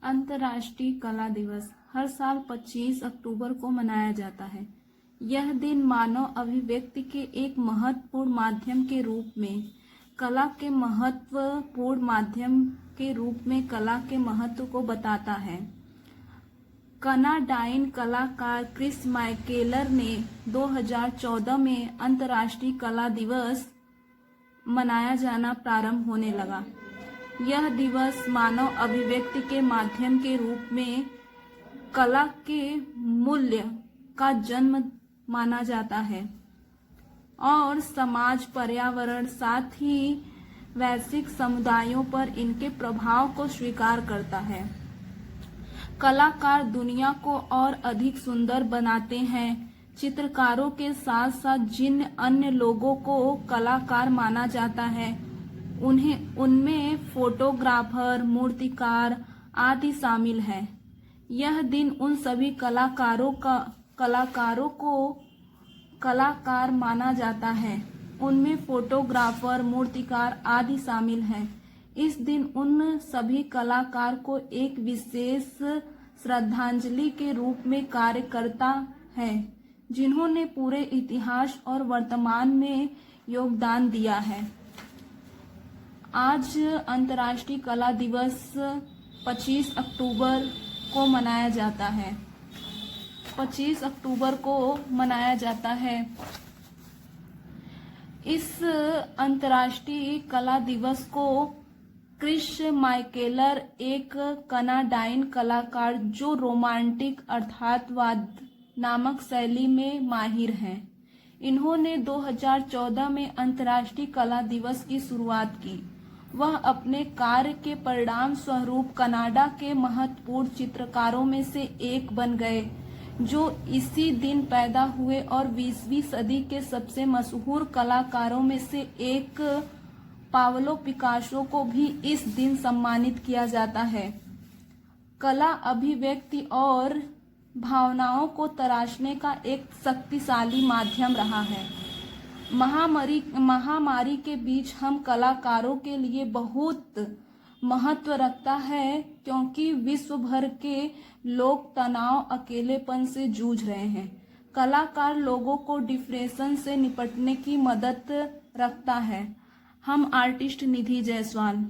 अंतर्राष्ट्रीय कला दिवस हर साल 25 अक्टूबर को मनाया जाता है। यह दिन मानव अभिव्यक्ति के एक महत्वपूर्ण माध्यम के रूप में कला के महत्व को बताता है। कनाडाइन कलाकार क्रिस माइकेलर ने 2014 में अंतर्राष्ट्रीय कला दिवस मनाया जाना प्रारंभ होने लगा। यह दिवस मानव अभिव्यक्ति के माध्यम के रूप में कला के मूल्य का जन्म माना जाता है और समाज, पर्यावरण, साथ ही वैश्विक समुदायों पर इनके प्रभाव को स्वीकार करता है। कलाकार दुनिया को और अधिक सुंदर बनाते हैं। चित्रकारों के साथ साथ जिन अन्य लोगों को कलाकार माना जाता है उनमें फोटोग्राफर, मूर्तिकार आदि शामिल हैं। यह दिन उन सभी कलाकारों को कलाकार माना जाता है। उनमें फोटोग्राफर, मूर्तिकार आदि शामिल हैं। इस दिन उन सभी कलाकार को एक विशेष श्रद्धांजलि के रूप में कार्य करता है जिन्होंने पूरे इतिहास और वर्तमान में योगदान दिया है। आज अंतर्राष्ट्रीय कला दिवस 25 अक्टूबर को मनाया जाता है। 25 अक्टूबर को मनाया जाता है। इस अंतर्राष्ट्रीय कला दिवस को क्रिस माइकेलर, एक कनाडाइन कलाकार जो रोमांटिक अर्थातवाद नामक शैली में माहिर हैं, इन्होंने 2014 में अंतर्राष्ट्रीय कला दिवस की शुरुआत की। वह अपने कार्य के परिणाम स्वरूप कनाडा के महत्वपूर्ण चित्रकारों में से एक बन गए जो इसी दिन पैदा हुए और 20वीं सदी के सबसे मशहूर कलाकारों में से एक पाब्लो पिकासो को भी इस दिन सम्मानित किया जाता है। कला अभिव्यक्ति और भावनाओं को तराशने का एक शक्तिशाली माध्यम रहा है। महामारी के बीच हम कलाकारों के लिए बहुत महत्व रखता है क्योंकि विश्व भर के लोग तनाव, अकेलेपन से जूझ रहे हैं। कलाकार लोगों को डिप्रेशन से निपटने की मदद रखता है। हम आर्टिस्ट निधि जायसवाल।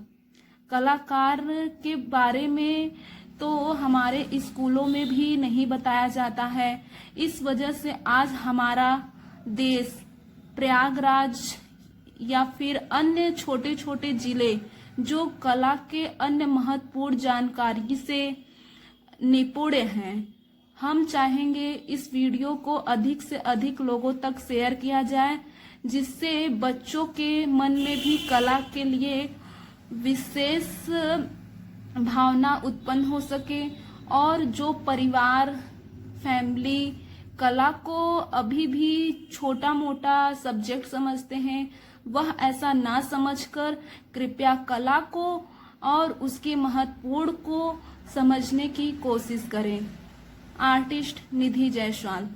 कलाकार के बारे में तो हमारे स्कूलों में भी नहीं बताया जाता है। इस वजह से आज हमारा देश, प्रयागराज या फिर अन्य छोटे छोटे जिले जो कला के अन्य महत्वपूर्ण जानकारी से निपुण हैं, हम चाहेंगे इस वीडियो को अधिक से अधिक लोगों तक शेयर किया जाए जिससे बच्चों के मन में भी कला के लिए विशेष भावना उत्पन्न हो सके और जो परिवार, फैमिली कला को अभी भी छोटा मोटा सब्जेक्ट समझते हैं वह ऐसा ना समझकर कृपया कला को और उसके महत्वपूर्ण को समझने की कोशिश करें। आर्टिस्ट निधि जायसवाल।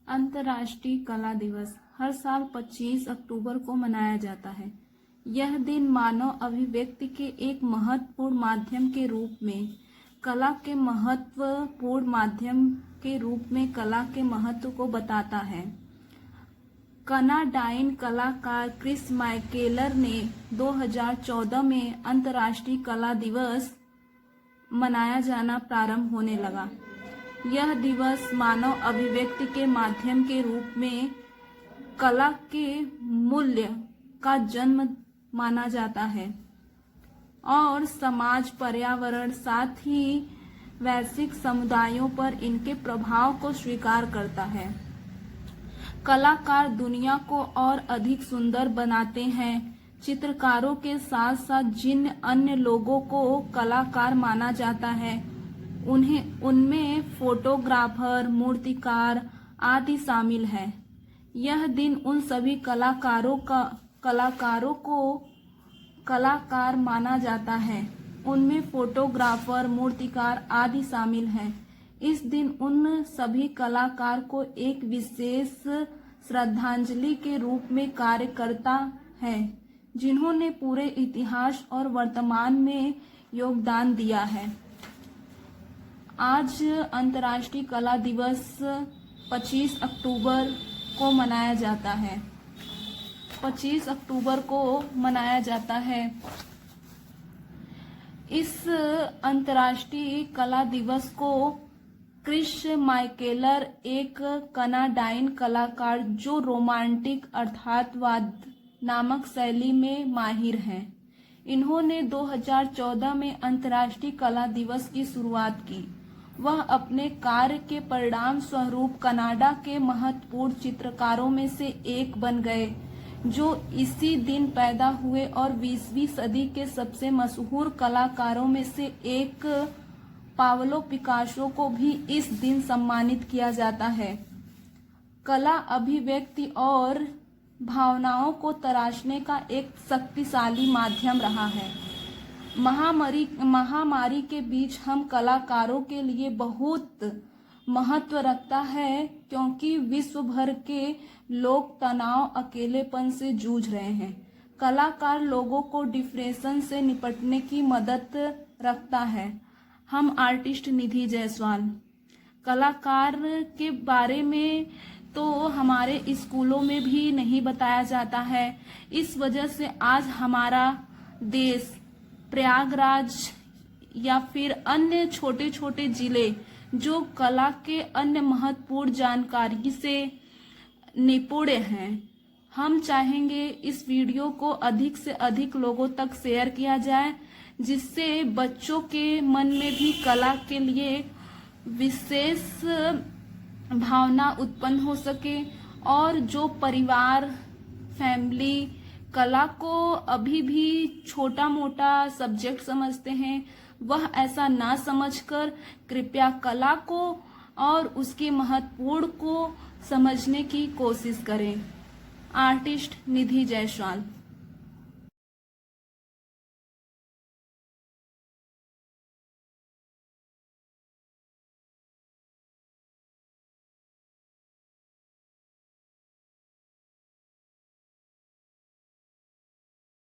अंतर्राष्ट्रीय कला दिवस हर साल 25 अक्टूबर को मनाया जाता है। यह दिन मानव अभिव्यक्ति के एक महत्वपूर्ण माध्यम के रूप में कला के महत्व को बताता है। कनाडाइन कलाकार क्रिस माइकेलर ने 2014 में अंतर्राष्ट्रीय कला दिवस मनाया जाना प्रारंभ होने लगा। यह दिवस मानव अभिव्यक्ति के माध्यम के रूप में कला के मूल्य का जन्म माना जाता है और समाज, पर्यावरण, साथ ही वैश्विक समुदायों पर इनके प्रभाव को स्वीकार करता है। कलाकार दुनिया को और अधिक सुंदर बनाते हैं। चित्रकारों के साथ साथ जिन अन्य लोगों को कलाकार माना जाता है उनमें फोटोग्राफर, मूर्तिकार आदि शामिल हैं। यह दिन उन सभी कलाकारों को कलाकार माना जाता है। उनमें फोटोग्राफर, मूर्तिकार आदि शामिल हैं। इस दिन उन सभी कलाकार को एक विशेष श्रद्धांजलि के रूप में कार्य करता है जिन्होंने पूरे इतिहास और वर्तमान में योगदान दिया है। आज अंतर्राष्ट्रीय कला दिवस 25 अक्टूबर को मनाया जाता है। 25 अक्टूबर को मनाया जाता है। इस अंतर्राष्ट्रीय कला दिवस को क्रिस माइकेलर, एक कनाडाइन कलाकार जो रोमांटिक अर्थातवाद नामक शैली में माहिर हैं, इन्होंने 2014 में अंतर्राष्ट्रीय कला दिवस की शुरुआत की। वह अपने कार्य के परिणाम स्वरूप कनाडा के महत्वपूर्ण चित्रकारों में से एक बन गए, जो इसी दिन पैदा हुए और 20वीं सदी के सबसे मशहूर कलाकारों में से एक पाब्लो पिकासो को भी इस दिन सम्मानित किया जाता है। कला अभिव्यक्ति और भावनाओं को तराशने का एक शक्तिशाली माध्यम रहा है। महामारी के बीच हम कलाकारों के लिए बहुत महत्व रखता है, क्योंकि विश्व भर के लोग तनाव, अकेलेपन से जूझ रहे हैं। कलाकार लोगों को डिप्रेशन से निपटने की मदद रखता है। हम आर्टिस्ट निधि जायसवाल। कलाकार के बारे में तो हमारे स्कूलों में भी नहीं बताया जाता है। इस वजह से आज हमारा देश, प्रयागराज या फिर अन्य छोटे छोटे जिले जो कला के अन्य महत्वपूर्ण जानकारी से निपुण हैं, हम चाहेंगे इस वीडियो को अधिक से अधिक लोगों तक शेयर किया जाए, जिससे बच्चों के मन में भी कला के लिए विशेष भावना उत्पन्न हो सके, और जो परिवार, फैमिली कला को अभी भी छोटा मोटा सब्जेक्ट समझते हैं, वह ऐसा ना समझकर कृपया कला को और उसके महत्वपूर्ण को समझने की कोशिश करें। आर्टिस्ट निधि जायसवाल।